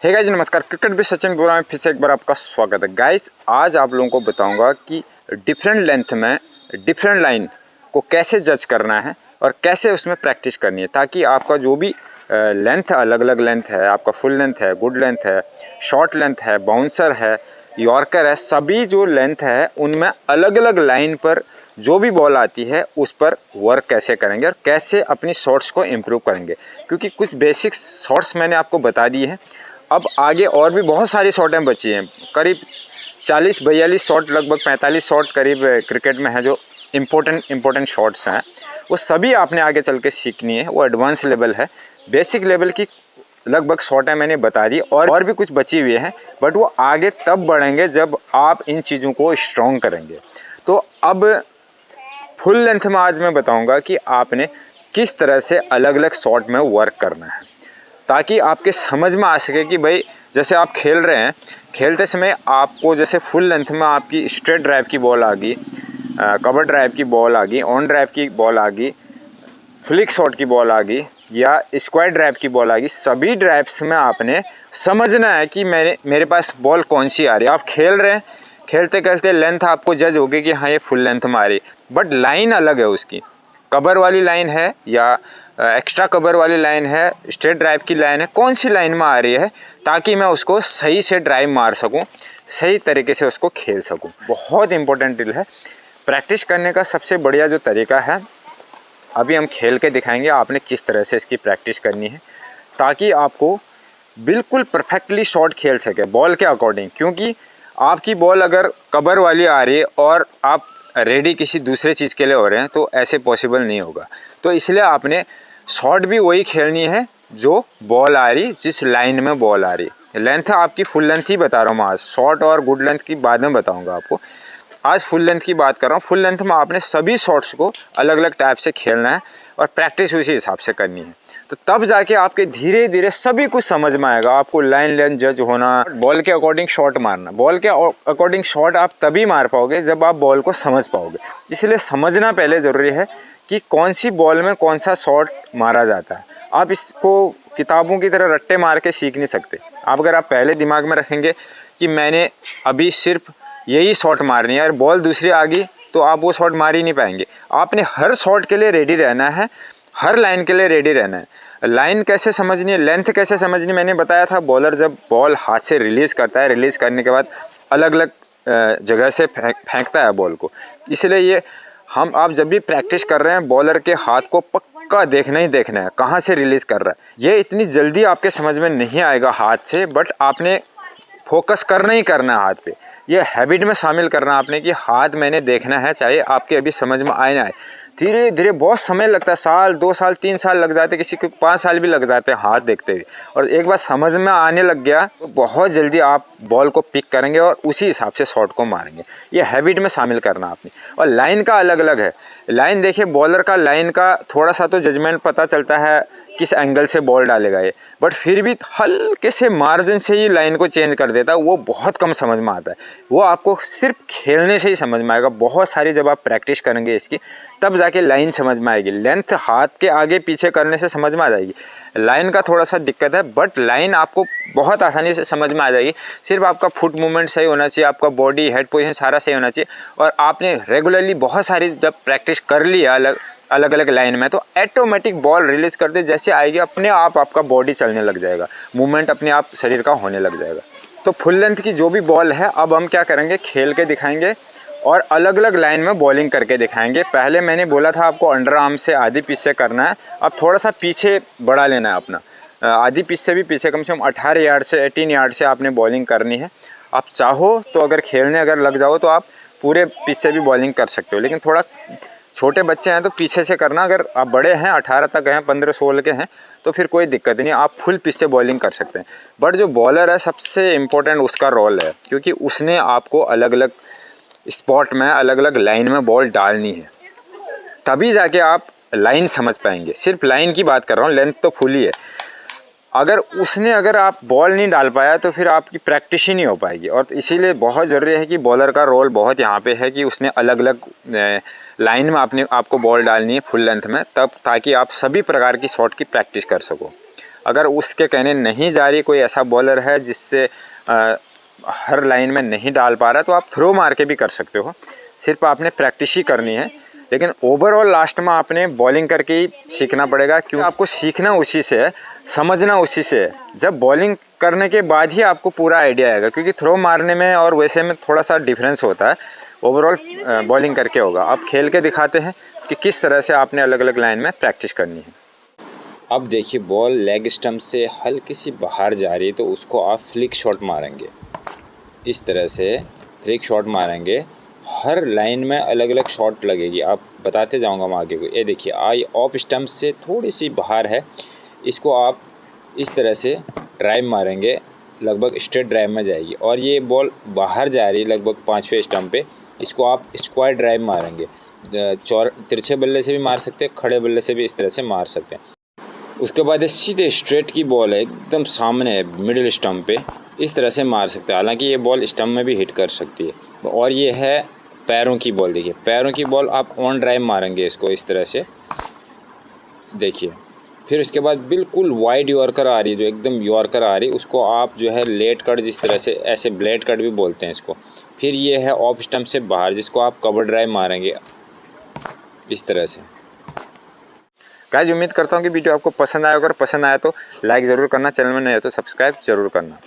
Hey guys नमस्कार, cricket भी सचिन बोल रहा है। फिर से एक बार आपका स्वागत है। गाइस आज आप लोगों को बताऊंगा कि डिफरेंट लेंथ में डिफरेंट लाइन को कैसे जज करना है और कैसे उसमें प्रैक्टिस करनी है, ताकि आपका जो भी लेंथ अलग अलग लेंथ है, आपका फुल लेंथ है, गुड लेंथ है, शॉर्ट लेंथ है, बाउंसर है, यॉर्कर है, सभी जो लेंथ है उनमें अलग अलग लाइन पर जो भी बॉल आती है उस पर वर्क कैसे करेंगे और कैसे अपनी शॉट्स को इम्प्रूव करेंगे। क्योंकि कुछ बेसिक शॉट्स मैंने आपको बता दिए हैं, अब आगे और भी बहुत सारी शॉटें बची हैं। करीब 40-42 शॉट, लगभग 45 शॉट करीब क्रिकेट में है जो इम्पोर्टेंट शॉट्स हैं। वो सभी आपने आगे चल के सीखनी है। वो एडवांस लेवल है, बेसिक लेवल की लगभग शॉटें मैंने बता दी और भी कुछ बची हुई हैं, बट वो आगे तब बढ़ेंगे जब आप इन चीज़ों को स्ट्रॉन्ग करेंगे। तो अब फुल लेंथ में आज मैं बताऊंगा कि आपने किस तरह से अलग अलग शॉट में वर्क करना है, ताकि आपके समझ में आ सके कि भाई जैसे आप खेल रहे हैं, खेलते समय आपको जैसे फुल लेंथ में आपकी स्ट्रेट ड्राइव की बॉल आ गई, कवर ड्राइव की बॉल आ गई, ऑन ड्राइव की बॉल आ गई, फ्लिक शॉट की बॉल आ गई या स्क्वायर ड्राइव की बॉल आ गई, सभी ड्राइव्स में आपने समझना है कि मेरे पास बॉल कौन सी आ रही है। आप खेल रहे हैं, खेलते खेलते लेंथ आपको जज होगी कि हाँ ये फुल लेंथ में आ रही, बट लाइन अलग है उसकी। कवर वाली लाइन है या एक्स्ट्रा कवर वाली लाइन है, स्ट्रेट ड्राइव की लाइन है, कौन सी लाइन में आ रही है, ताकि मैं उसको सही से ड्राइव मार सकूं, सही तरीके से उसको खेल सकूं। बहुत इंपॉर्टेंट ड्रिल है। प्रैक्टिस करने का सबसे बढ़िया जो तरीका है, अभी हम खेल के दिखाएंगे आपने किस तरह से इसकी प्रैक्टिस करनी है, ताकि आपको बिल्कुल परफेक्टली शॉट खेल सके बॉल के अकॉर्डिंग। क्योंकि आपकी बॉल अगर कवर वाली आ रही है और आप रेडी किसी दूसरे चीज़ के लिए हो रहे हैं तो ऐसे पॉसिबल नहीं होगा। तो इसलिए आपने शॉट भी वही खेलनी है जो बॉल आ रही, जिस लाइन में बॉल आ रही। लेंथ आपकी फुल लेंथ ही बता रहा हूँ मैं आज, शॉर्ट और गुड लेंथ की बाद में बताऊँगा आपको। आज फुल लेंथ की बात कर रहा हूँ। फुल लेंथ में आपने सभी शॉट्स को अलग अलग टाइप से खेलना है और प्रैक्टिस उसी हिसाब से करनी है। तो तब जाके आपके धीरे धीरे सभी कुछ समझ में आएगा। आपको लाइन लेंथ जज होना, बॉल के अकॉर्डिंग शॉट मारना। बॉल के अकॉर्डिंग शॉट आप तभी मार पाओगे जब आप बॉल को समझ पाओगे। इसलिए समझना पहले ज़रूरी है कि कौन सी बॉल में कौन सा शॉट मारा जाता है। आप इसको किताबों की तरह रट्टे मार के सीख नहीं सकते। आप अगर आप पहले दिमाग में रखेंगे कि मैंने अभी सिर्फ यही शॉट मारनी है और बॉल दूसरी आ गई तो आप वो शॉट मार ही नहीं पाएंगे। आपने हर शॉट के लिए रेडी रहना है, हर लाइन के लिए रेडी रहना है। लाइन कैसे समझनी है, लेंथ कैसे समझनी, मैंने बताया था। बॉलर जब बॉल हाथ से रिलीज़ करता है, रिलीज़ करने के बाद अलग अलग जगह से फेंकता है बॉल को। इसलिए ये आप जब भी प्रैक्टिस कर रहे हैं, बॉलर के हाथ को पक्का देखना ही देखना है कहाँ से रिलीज़ कर रहा है। ये इतनी जल्दी आपके समझ में नहीं आएगा हाथ से, बट आपने फोकस करना ही करना है हाथ पे। ये हैबिट में शामिल करना आपने कि हाथ मैंने देखना है, चाहे आपके अभी समझ में आए ना आए। धीरे धीरे बहुत समय लगता है, साल 2 साल 3 साल लग जाते, किसी को 5 साल भी लग जाते हैं हाथ देखते हुए। और एक बार समझ में आने लग गया तो बहुत जल्दी आप बॉल को पिक करेंगे और उसी हिसाब से शॉट को मारेंगे। ये हैबिट में शामिल करना आपने। और लाइन का अलग अलग है। लाइन देखिए, बॉलर का लाइन का थोड़ा सा तो जजमेंट पता चलता है किस एंगल से बॉल डालेगा ये, बट फिर भी हल्के से मार्जिन से ही लाइन को चेंज कर देता है। वो बहुत कम समझ में आता है। वो आपको सिर्फ खेलने से ही समझ में आएगा। बहुत सारी जब आप प्रैक्टिस करेंगे इसकी, तब जाके लाइन समझ में आएगी। लेंथ हाथ के आगे पीछे करने से समझ में आ जाएगी। लाइन का थोड़ा सा दिक्कत है, बट लाइन आपको बहुत आसानी से समझ में आ जाएगी। सिर्फ आपका फुट मूवमेंट सही होना चाहिए, आपका बॉडी हेड पोजीशन सारा सही होना चाहिए। और आपने रेगुलरली बहुत सारी जब प्रैक्टिस कर लिया अलग अलग लाइन में, तो ऑटोमेटिक बॉल रिलीज कर दे जैसे आएगी, अपने आप आपका बॉडी चलने लग जाएगा, मूवमेंट अपने आप शरीर का होने लग जाएगा। तो फुल लेंथ की जो भी बॉल है, अब हम क्या करेंगे, खेल के दिखाएंगे और अलग अलग लाइन में बॉलिंग करके दिखाएंगे। पहले मैंने बोला था आपको अंडर आर्म से आधी पिच से करना है। अब थोड़ा सा पीछे बढ़ा लेना है अपना, आधी पिच से भी पीछे, कम से कम 18 यार्ड से 18 यार्ड से आपने बॉलिंग करनी है। आप चाहो तो अगर खेलने अगर लग जाओ तो आप पूरे पिच से भी बॉलिंग कर सकते हो, लेकिन थोड़ा छोटे बच्चे हैं तो पीछे से करना। अगर आप बड़े हैं, 18 तक हैं, 15-16 के हैं, तो फिर कोई दिक्कत नहीं, आप फुल पिच से बॉलिंग कर सकते हैं। बट जो बॉलर है, सबसे इम्पोर्टेंट उसका रोल है, क्योंकि उसने आपको अलग अलग स्पॉट में अलग अलग लाइन में बॉल डालनी है, तभी जाके आप लाइन समझ पाएंगे। सिर्फ लाइन की बात कर रहा हूँ, लेंथ तो फुल ही है। अगर आप बॉल नहीं डाल पाया तो फिर आपकी प्रैक्टिस ही नहीं हो पाएगी। और इसीलिए बहुत ज़रूरी है कि बॉलर का रोल बहुत यहाँ पे है कि उसने अलग अलग लाइन में आपको बॉल डालनी है फुल लेंथ में, तब ताकि आप सभी प्रकार की शॉट की प्रैक्टिस कर सको। अगर उसके कहने नहीं जा रही, कोई ऐसा बॉलर है जिससे हर लाइन में नहीं डाल पा रहा, तो आप थ्रो मार के भी कर सकते हो। सिर्फ आपने प्रैक्टिस ही करनी है, लेकिन ओवरऑल लास्ट में आपने बॉलिंग करके ही सीखना पड़ेगा, क्योंकि आपको सीखना उसी से है, समझना उसी से है। जब बॉलिंग करने के बाद ही आपको पूरा आइडिया आएगा, क्योंकि थ्रो मारने में और वैसे में थोड़ा सा डिफरेंस होता है। ओवरऑल बॉलिंग करके होगा। अब खेल के दिखाते हैं कि किस तरह से आपने अलग अलग लाइन में प्रैक्टिस करनी है। अब देखिए, बॉल लेग स्टंप से हल्की सी बाहर जा रही है, तो उसको आप फ्लिक शॉट मारेंगे। इस तरह से फ्लिक शॉट मारेंगे, हर लाइन में अलग अलग शॉट लगेगी। आप बताते जाऊंगा मैं आगे को। ये देखिए, आई ऑफ स्टंप से थोड़ी सी बाहर है, इसको आप इस तरह से ड्राइव मारेंगे, लगभग स्ट्रेट ड्राइव में जाएगी। और ये बॉल बाहर जा रही है लगभग 5वें स्टंप पे, इसको आप स्क्वायर ड्राइव मारेंगे। तिरछे बल्ले से भी मार सकते हैं, खड़े बल्ले से भी इस तरह से मार सकते हैं। उसके बाद ये सीधे स्ट्रेट की बॉल है, एकदम सामने है मिडिल स्टंप पे, इस तरह से मार सकते हैं। हालांकि ये बॉल स्टंप में भी हिट कर सकती है। और ये है पैरों की बॉल। देखिए, पैरों की बॉल आप ऑन ड्राइव मारेंगे इसको इस तरह से, देखिए। फिर उसके बाद बिल्कुल वाइड यॉर्कर आ रही है, जो एकदम यॉर्कर आ रही है, उसको आप जो है लेट कट, जिस तरह से ऐसे ब्लेड कट भी बोलते हैं इसको। फिर ये है ऑफ स्टंप से बाहर, जिसको आप कवर ड्राइव मारेंगे इस तरह से। गाइस, उम्मीद करता हूँ कि वीडियो आपको पसंद आया। अगर पसंद आया तो लाइक ज़रूर करना, चैनल में नए हो तो सब्सक्राइब ज़रूर करना।